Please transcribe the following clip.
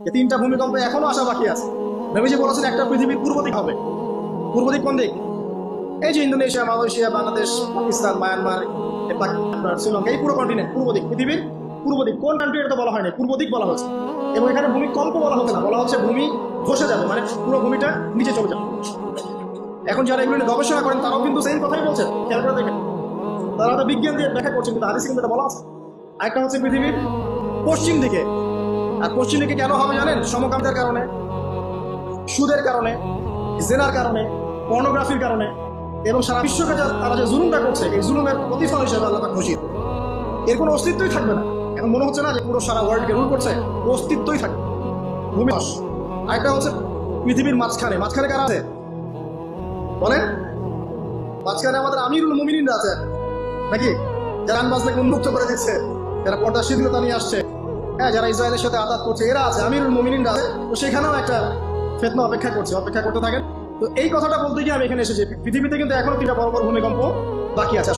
এই তিনটা ভূমিকম্প এখনো আসা বাকি আছে। নবীজি বলেছেন একটা পৃথিবীর পূর্ব দিক হবে। পূর্ব দিক কোন দিক? এই যে Indonesia, Malaysia, Bangladesh, Pakistan, Myanmar, Sri Lanka, এই পুরো কন্টিনেন্ট পূর্ব দিক, পৃথিবীর পূর্ব দিক। কোন কান্ট্রি এটা তো বলা হয়নি, পূর্ব দিক বলা হচ্ছে। এবং এখানে ভূমিকম্প বলা হচ্ছে না, বলা হচ্ছে ভূমি ধসে যাবে, মানে পুরো ভূমিটা নিচে চলে যাবে। এখন যারা এগুলো নিয়ে গবেষণা করেন তারাও কিন্তু সেই কথাই বলছেন, খেয়াল করে দেখেন। তারা তো বিজ্ঞান দিয়ে ব্যাখ্যা করছেন, কিন্তু হাদিসে কিন্তু এটা বলা আছে। আরেকটা হচ্ছে পৃথিবীর পশ্চিম দিকে। আর পশ্চিম দিকে কেন হবে জানেন? সমকামীদের কারণে, সুদের কারণে, জেনার কারণে, পর্নোগ্রাফির কারণে, এবং সারা বিশ্বকে তারা যে জুলুমটা করছে, এই জুলুমের প্রতিফল হিসেবে আল্লাহ পাক ঘোষিত। এর কোনো অস্তিত্বই থাকবে না। এখন মনে হচ্ছে না যে পুরো সারা ওয়ার্ল্ডকে রুল করছে, অস্তিত্বই থাকবে। ভূমিধস। আরেকটা হচ্ছে পৃথিবীর মাঝখানে। মাঝখানে কারা আছে বলেন? মাঝখানে আমাদের আমিরুল মুমিনিনরা আছে নাকি? যারা আনবাজটাকে উন্মুক্ত করে দিচ্ছে, যারা পর্দা শিথিলতা নিয়ে আসছে, হ্যাঁ, যারা ইসরায়েলের সাথে আঘাত করছে, এরা আছে, আমিরুল মুমিনিনরা আছে। তো সেখানেও একটা ফেতনা অপেক্ষা করছে, অপেক্ষা করতে থাকেন। তো এই কথাটা বলতে গিয়ে আমি এখানে এসেছি, পৃথিবীতে কিন্তু এখনো 3টা বড় বড় ভূমিকম্প বাকি আছে।